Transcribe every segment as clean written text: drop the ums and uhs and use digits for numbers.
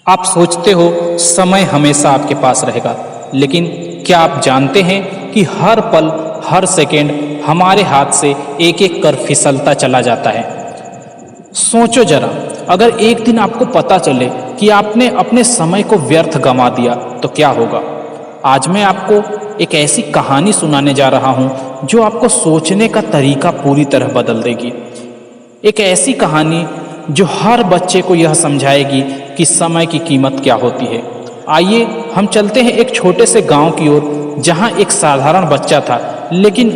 आप सोचते हो समय हमेशा आपके पास रहेगा, लेकिन क्या आप जानते हैं कि हर पल हर सेकंड हमारे हाथ से एक एक कर फिसलता चला जाता है। सोचो जरा, अगर एक दिन आपको पता चले कि आपने अपने समय को व्यर्थ गंवा दिया तो क्या होगा। आज मैं आपको एक ऐसी कहानी सुनाने जा रहा हूं जो आपको सोचने का तरीका पूरी तरह बदल देगी। एक ऐसी कहानी जो हर बच्चे को यह समझाएगी कि समय की कीमत क्या होती है। आइए हम चलते हैं एक छोटे से गांव की ओर, जहां एक साधारण बच्चा था, लेकिन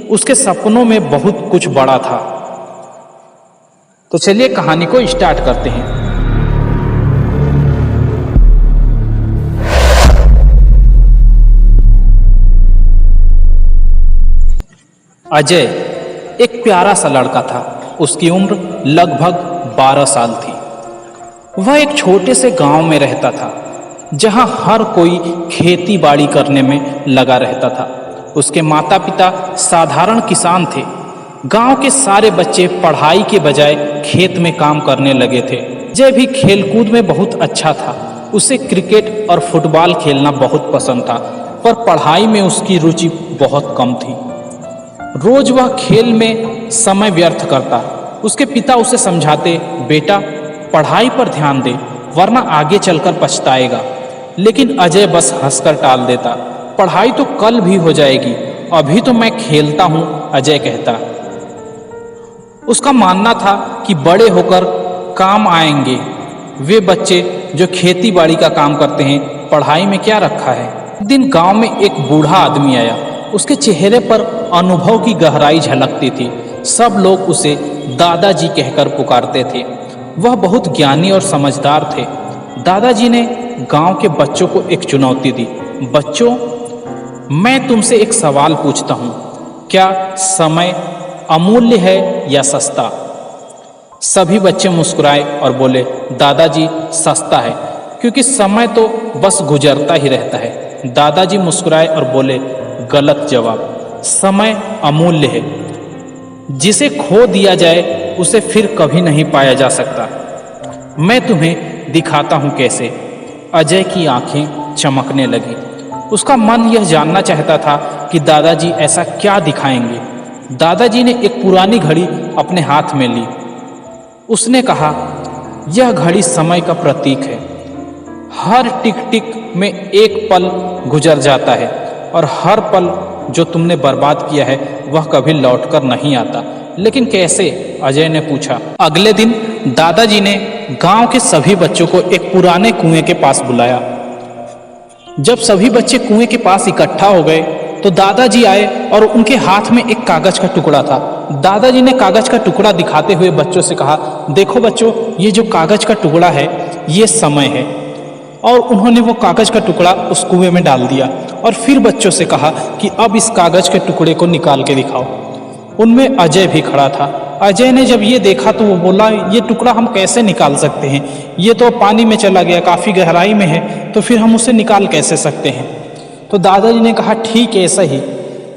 उसके सपनों में बहुत कुछ बड़ा था। तो चलिए कहानी को स्टार्ट करते हैं। अजय एक प्यारा सा लड़का था। उसकी उम्र लगभग 12 साल थी। वह एक छोटे से गांव में रहता था, जहां हर कोई खेती बाड़ी करने में लगा रहता था। उसके माता पिता साधारण किसान थे। गांव के सारे बच्चे पढ़ाई के बजाय खेत में काम करने लगे थे। अजय भी खेलकूद में बहुत अच्छा था। उसे क्रिकेट और फुटबॉल खेलना बहुत पसंद था, पर पढ़ाई में उसकी रुचि बहुत कम थी। रोज वह खेल में समय व्यर्थ करता। उसके पिता उसे समझाते, बेटा पढ़ाई पर ध्यान दे, वरना आगे चलकर पछताएगा। लेकिन अजय बस हंसकर टाल देता, पढ़ाई तो कल भी हो जाएगी, अभी तो मैं खेलता हूं, अजय कहता। उसका मानना था कि बड़े होकर काम आएंगे वे बच्चे जो खेती बाड़ी का काम करते हैं, पढ़ाई में क्या रखा है। एक दिन गांव में एक बूढ़ा आदमी आया। उसके चेहरे पर अनुभव की गहराई झलकती थी। सब लोग उसे दादाजी कहकर पुकारते थे। वह बहुत ज्ञानी और समझदार थे। दादाजी ने गांव के बच्चों को एक चुनौती दी। बच्चों, मैं तुमसे एक सवाल पूछता हूं, क्या समय अमूल्य है या सस्ता? सभी बच्चे मुस्कुराए और बोले, दादाजी सस्ता है, क्योंकि समय तो बस गुजरता ही रहता है। दादाजी मुस्कुराए और बोले, गलत जवाब। समय अमूल्य है। जिसे खो दिया जाए उसे फिर कभी नहीं पाया जा सकता। मैं तुम्हें दिखाता हूं कैसे। अजय की आंखें चमकने लगी। उसका मन यह जानना चाहता था कि दादाजी ऐसा क्या दिखाएंगे। दादाजी ने एक पुरानी घड़ी अपने हाथ में ली। उसने कहा, यह घड़ी समय का प्रतीक है। हर टिक टिक में एक पल गुजर जाता है, और हर पल जो तुमने बर्बाद किया है वह कभी लौटकर नहीं आता। लेकिन कैसे? अजय ने पूछा। अगले दिन दादाजी ने गांव के सभी बच्चों को एक पुराने कुएं के पास बुलाया। जब सभी बच्चे कुएं के पास इकट्ठा हो गए तो दादाजी आए और उनके हाथ में एक कागज का टुकड़ा था। दादाजी ने कागज का टुकड़ा दिखाते हुए बच्चों से कहा, देखो बच्चों, ये जो कागज का टुकड़ा है ये समय है। और उन्होंने वो कागज का टुकड़ा उस कुएं में डाल दिया और फिर बच्चों से कहा कि अब इस कागज के टुकड़े को निकाल के दिखाओ। उनमें अजय भी खड़ा था। अजय ने जब ये देखा तो वो बोला, ये टुकड़ा हम कैसे निकाल सकते हैं, ये तो पानी में चला गया, काफ़ी गहराई में है, तो फिर हम उसे निकाल कैसे सकते हैं। तो दादाजी ने कहा, ठीक है, ऐसा ही,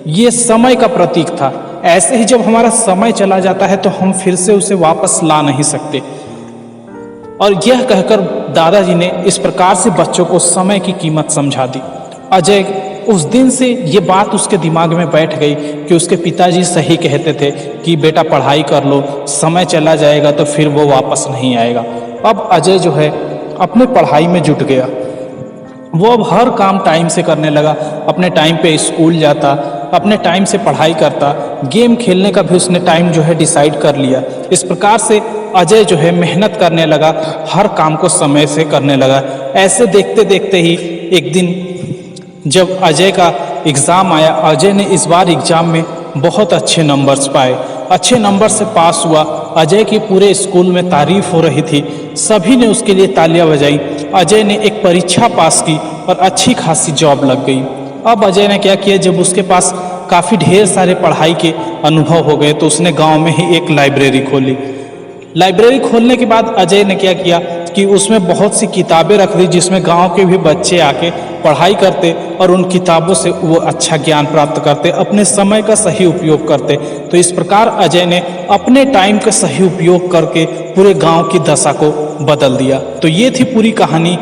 ये समय का प्रतीक था। ऐसे ही जब हमारा समय चला जाता है तो हम फिर से उसे वापस ला नहीं सकते। और यह कहकर दादाजी ने इस प्रकार से बच्चों को समय की कीमत समझा दी। अजय उस दिन से ये बात उसके दिमाग में बैठ गई कि उसके पिताजी सही कहते थे कि बेटा पढ़ाई कर लो, समय चला जाएगा तो फिर वो वापस नहीं आएगा। अब अजय जो है अपने पढ़ाई में जुट गया। वो अब हर काम टाइम से करने लगा। अपने टाइम पे स्कूल जाता, अपने टाइम से पढ़ाई करता, गेम खेलने का भी उसने टाइम जो है डिसाइड कर लिया। इस प्रकार से अजय जो है मेहनत करने लगा, हर काम को समय से करने लगा। ऐसे देखते देखते ही एक दिन जब अजय का एग्ज़ाम आया, अजय ने इस बार एग्ज़ाम में बहुत अच्छे नंबर्स पाए, अच्छे नंबर से पास हुआ। अजय की पूरे स्कूल में तारीफ हो रही थी, सभी ने उसके लिए तालियां बजाई। अजय ने एक परीक्षा पास की और अच्छी खासी जॉब लग गई। अब अजय ने क्या किया, जब उसके पास काफ़ी ढेर सारे पढ़ाई के अनुभव हो गए तो उसने गांव में ही एक लाइब्रेरी खोली। लाइब्रेरी खोलने के बाद अजय ने क्या किया कि उसमें बहुत सी किताबें रख दी, जिसमें गांव के भी बच्चे आके पढ़ाई करते और उन किताबों से वो अच्छा ज्ञान प्राप्त करते, अपने समय का सही उपयोग करते। तो इस प्रकार अजय ने अपने टाइम का सही उपयोग करके पूरे गांव की दशा को बदल दिया। तो ये थी पूरी कहानी।